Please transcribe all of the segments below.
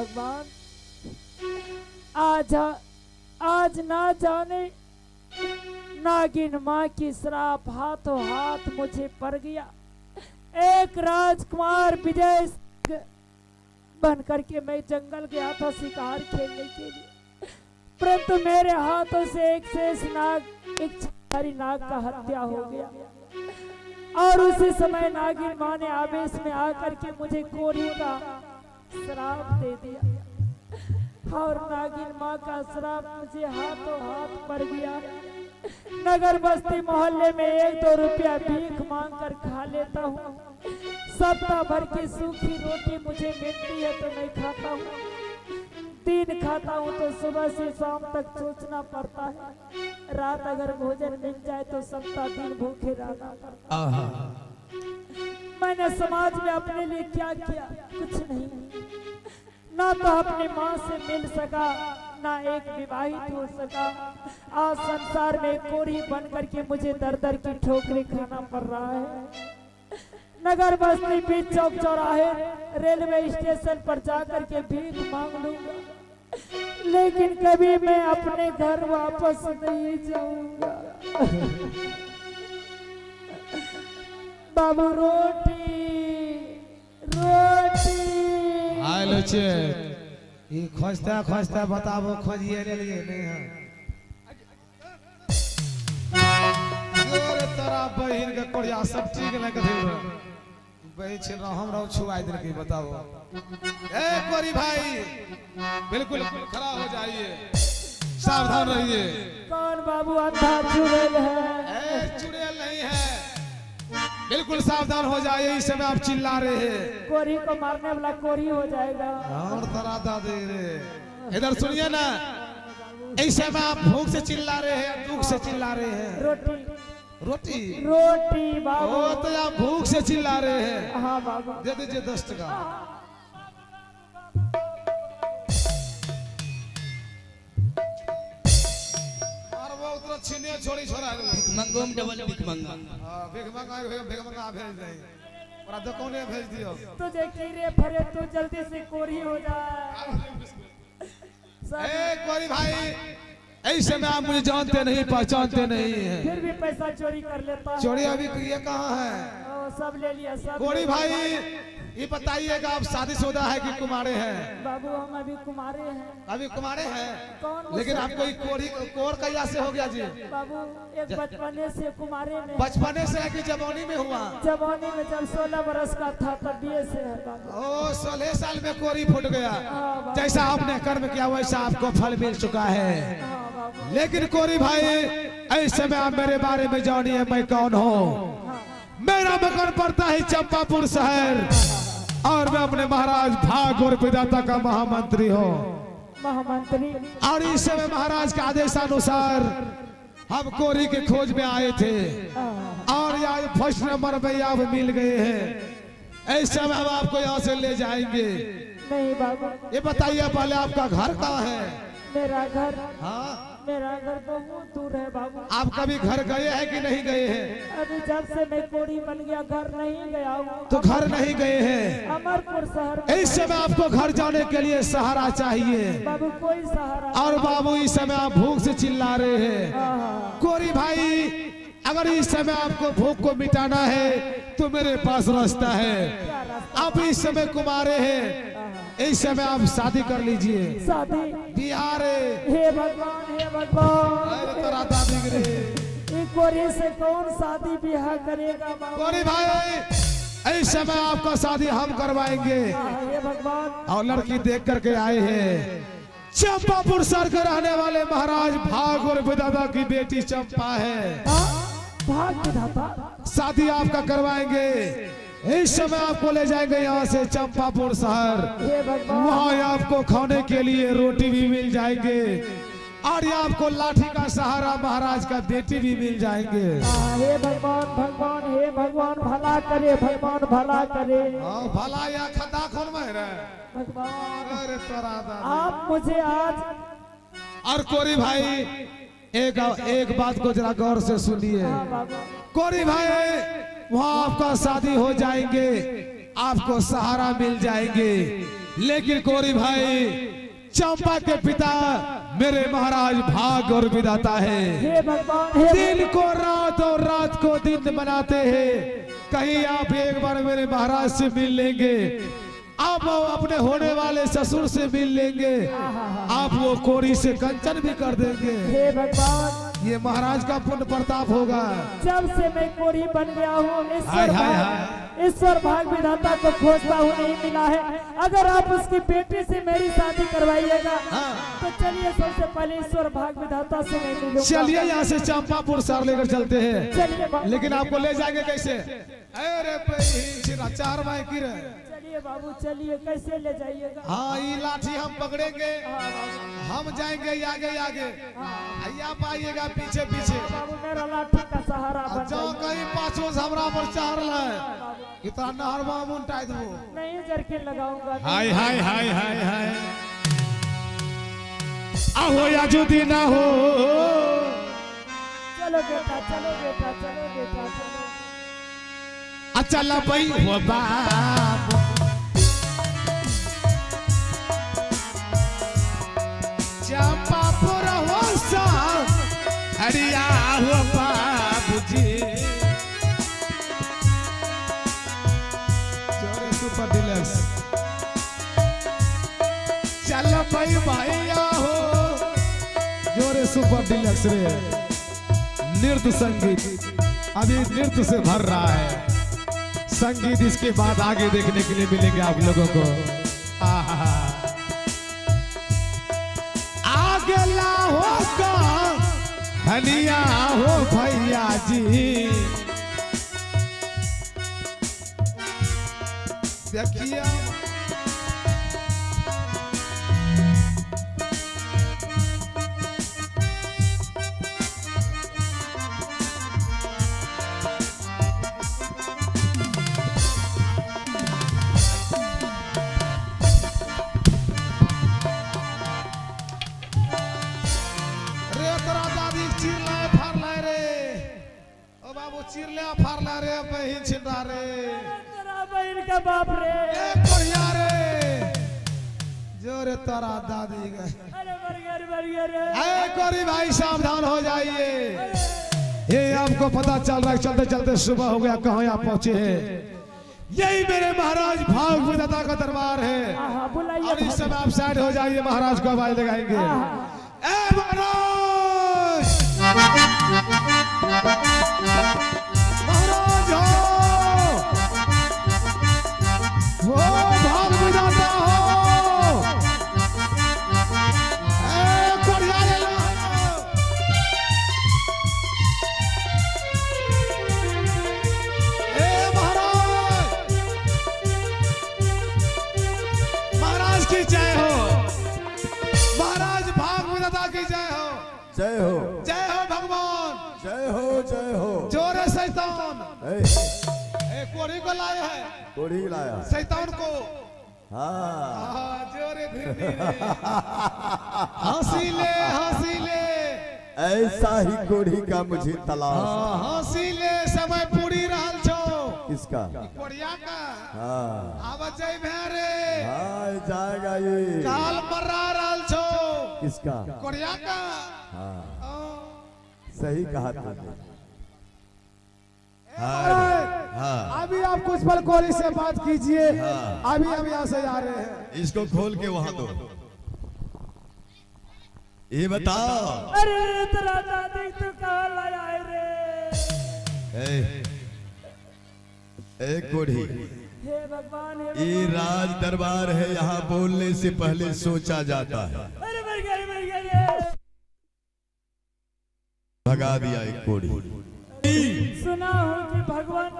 भगवान, आज ना जाने नागिन माँ की श्राप हाथों हाथ मुझे पड़ गया। एक राजकुमार विजय बन करके मैं जंगल गया था शिकार खेलने के लिए, परंतु मेरे हाथों से एक शेष नाग, एक छारी नाग का हत्या हो गया। और उसी समय नागिन माँ ने आवेश में आकर के मुझे कोरी का श्राप दे दिया और नागिन माँ का श्राप मुझे हाथों हाथ पड़ गया। नगर बस्ती मोहल्ले में 1-2 रुपया भीख मांग कर खा लेता हूँ। सप्ताह भर की सूखी रोटी मुझे मिलती है तो मैं खाता हूँ। दिन खाता हूँ तो सुबह से शाम तक सोचना पड़ता है। रात अगर भोजन मिल जाए तो सप्ताह दिन भूखे रहना पड़ता है। मैंने समाज में अपने लिए क्या किया? कुछ नहीं। ना तो अपनी माँ से मिल सका, ना एक विवाहित हो सका। आज संसार में कोरी बन करके मुझे दर दर की ठोकरें खाना पड़ रहा है। नगर बस्ती बीच चौक चौराहे रेलवे स्टेशन पर जाकर के भीख मांग लूंगा, लेकिन कभी मैं अपने घर वापस नहीं जाऊंगा। बाबू रोटी रोटी। हेलो चेक ये खोजता खोजता बताबो खोजिए ले लिए नहीं है। अरे तोरा बहिन के कोरिया सब ठीक नहीं कथि बही छिल रहा हम रहो छुआई दे के बताओ। ए कोरी भाई बिल्कुल खड़ा हो जाइए, सावधान रहिए। कौन बाबू अंधा चुड़ैल है? ए चुड़ैल नहीं है, बिल्कुल सावधान हो जाइए। इस समय आप चिल्ला रहे हैं, कोरी को मारने वाला कोरी हो जाएगा। और तरा दादे रे इधर सुनिए ना, इस समय आप भूख से चिल्ला रहे हैं, दुख से चिल्ला रहे हैं। रोटी रोटी रोटी बाबू। ओ तो आप भूख से चिल्ला रहे हैं। हाँ बाबू दे दीजिए 10 टका। और वो उतना छीने छोड़ी छोड़ा मंगोम डबल भीख मंगा। भीख मंगा भेज दे और दुकाने भेज दियो। तुझे कीड़े फरे तू जल्दी से कोरी हो जाए। ए कोरी भाई ऐसे में आप मुझे जानते नहीं पहचानते नहीं हैं, फिर भी पैसा चोरी कर लेता है। चोरी अभी ये कहाँ है? ओ, सब ले लिया सब। कोरी भाई ये बताइएगा आप शादीशुदा है कि कुमारे हैं? बाबू हम अभी कुमारे हैं। अभी कुमारे हैं, कौन? लेकिन आपको कोरी कोर कैया से हो गया जी? बाबू एक बचपने से कुमारे में। बचपने से है कि जवानी में हुआ? जवानी में जब 16 बरस का था तब से है बाबू। ओ 16 साल में कोरी फूट गया। हाँ बाबू। जैसा आपने कर्म किया वैसा आपको फल मिल चुका है। हाँ बाबू। लेकिन कोरी भाई ऐसे में आप मेरे बारे में जानिए मैं कौन हूँ। मेरा मकान पड़ता है चंपापुर शहर और मैं अपने महाराज भाग और विधाता का महामंत्री हूँ। महामंत्री। और इस समय महाराज के आदेशानुसार हम कोरी के खोज में आए थे और यहाँ फर्स्ट नंबर में यहाँ मिल गए हैं। इस समय हम आपको यहाँ से ले जाएंगे। नहीं बाबू। ये बताइए पहले आपका घर कहाँ है? मेरा घर? हाँ मेरा घर बहुत दूर है बाबू। आप कभी घर गए हैं कि नहीं गए हैं? अभी जब से मैं कोरी बन गया घर नहीं गया हूँ। तो घर नहीं गए हैं? अमरपुर शहर में। इस समय आपको घर जाने के लिए सहारा चाहिए। बाबू कोई सहारा? और बाबू इस समय आप भूख से चिल्ला रहे हैं। कोरी भाई अगर इस समय आपको भूख को मिटाना है तो मेरे पास रास्ता है। आप इस समय कुमारे हैं, इस समय आप शादी कर लीजिए। शादी? बिहार हे भगवान हे भगवान। अरे तोरा दादी गिरे। कोरी से कौन शादी ब्याह करेगा बाबू? कोरी भाई इस समय आपका शादी हम करवाएंगे। हे भगवान। और लड़की देख करके आए हैं चंपापुर शहर के रहने वाले महाराज भाग और विधाता की बेटी चंपा है। भाग विधाता? शादी आपका करवाएंगे। इस समय आपको ले जाएंगे यहाँ से चंपापुर शहर। वहाँ आपको खाने के लिए रोटी भी मिल जाएंगे और ये आपको लाठी का सहारा महाराज का बेटी भी मिल जाएंगे। हे भगवान भगवान हे भगवान भला करे, भगवान भला करे। भला या खता खोल में भगवान। अरे आप मुझे आज। और कोरी भाई एक बात को जरा गौर से सुनिए। कोरी भाई वहाँ आपका शादी हो जाएंगे, आपको सहारा मिल जाएंगे। लेकिन कोरी भाई चंपा के पिता मेरे महाराज भाग और विधाता है। हे भगवान, हे दिन को रात और रात को दिन बनाते हैं। कहीं आप एक बार मेरे महाराज से मिल लेंगे, आप अपने होने वाले ससुर से मिल लेंगे, आप वो कोरी से कंचन भी कर देंगे। हे भगवान, ये महाराज का पुण्य प्रताप होगा। जब से मैं कोरी बन गया हूँ हाय हाय हाय। ईश्वर भाग विधाता को खोजता हूँ, नहीं मिला है। अगर आप उसकी बेटी से मेरी शादी करवाइएगा तो चलिए सबसे पहले ईश्वर भाग विधाता से मैं मिलूंगा। चलिए यहाँ से चंपापुर शहर लेकर चलते हैं। चलिए लेकिन आपको ले जाएंगे कैसे? अरे चार भाई की रहे। चलिए बाबू, चलिए, कैसे ले जाइएगा? हाँ, ये लाठी हम पकड़ेंगे, हम जाएंगे आगे आगे, आप आइएगा पीछे पीछे। बाबू मेरा लाठी का सहारा बन जाओ, कहीं पाछो हमरा पर चार लाए इतना नहर मामून टाइट दो। नहीं, जरके लगाऊंगा। हाय हाय हाय हाय हाय। आहो या जुदी ना हो। चलो बेटा, चलो बेटा, चलो बेटा, चलो। अचल भाई हो बाप, चंपापुर हो सा, हरिया हो बाबूजी। जोरे सुपर डिलक्स। चल भाई भैया हो, जोरे सुपर डिलक्स रे। नृत्य संगीत अभी नृत्य से भर रहा है। संगीत इसके बाद आगे देखने के लिए मिलेंगे आप लोगों को। आगे लाओ का हनिया हो भैया जी। देखिए चिरले फारला रे बहिन छिंदा रे, तेरा बहन का बाप रे, कोरिया रे, जोरे तारा दादी गए। अरे बर्गर रे। अरे कोरी भाई सावधान हो जाइए। ये आपको पता चल रहा है चलते चलते सुबह हो गया, कहाँ आप पहुंचे हैं? यही मेरे महाराज भाग विधाता का दरबार है। बुलाइए। और इस समय आप साइड हो जाइए, महाराज को आवाज लगाएंगे। ए महाराज, महाराज हो भाग विधाता हो, कोरिया ले लो। महाराज, महाराज की जय हो, महाराज भाग विधाता की जय हो। जय हो, जय हो भगवान, जय हो, जय हो। जोरे शैतान कोड़ी को लाया है, कोड़ी लाया शैतान को। हाँ, जोरे फिर हंसी ले, हंसी ले, ऐसा ही कोड़ी का मुझे तलाश। हंसी ले, समय पूरी रहल छो। किसका? कोड़िया का। हाँ, आवाज जाई भेरे। हाँ, जाएगा ये। काल मर्रा रहल छो। किसका? कोड़िया का। हाँ, सही कहा तुमने। हाँ, अभी आप कुछ पल कोरी से बात कीजिए। अभी हम यहाँ से जा रहे हैं। इसको खोल के वहां दो। ये बताओ। अरे तेरा दादी तू कहाँ लाया है रे? एक कोड़ी, हे भगवान, हे ये राज दरबार है, यहाँ बोलने से पहले सोचा जाता है। अरे मर गए। भगा दिया एक कोड़ी। सुना हूँ कि भगवान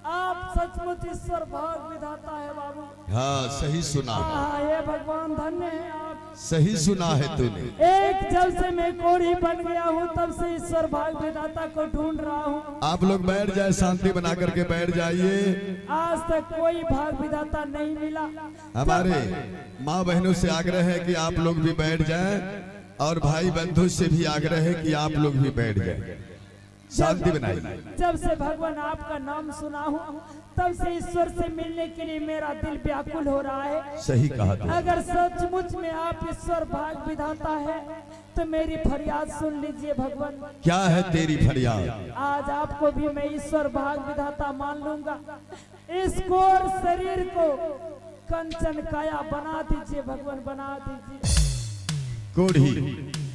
आप सचमुच ईश्वर भाग विधाता है बाबू। हाँ, सही सुना, हे भगवान, धन्य है आप। सही सुना है तूने। एक जब से मैं कोढ़ी बन गया हूँ तब से ईश्वर भाग विधाता को ढूंढ रहा हूँ। आप लोग बैठ जाए, शांति बना करके बैठ जाइए। आज तक कोई भाग विधाता नहीं मिला। हमारे माँ बहनों से आग्रह है कि आप लोग भी बैठ जाएं, और भाई बंधु से भी आग्रह है कि आप लोग भी बैठ जाएं। शांति बनाई। जब से भगवान आपका नाम सुना हूँ तब से ईश्वर से मिलने के लिए मेरा दिल व्याकुल हो रहा है। सही कहा तुमने। अगर सचमुच में आप ईश्वर भाग विधाता है तो मेरी फरियाद सुन लीजिए भगवान। क्या है तेरी फरियाद? आज आपको भी मैं ईश्वर भाग विधाता मान लूंगा। इस घोर शरीर को कंचन काया बना दीजिए भगवान, बना दीजिए। कोढ़ी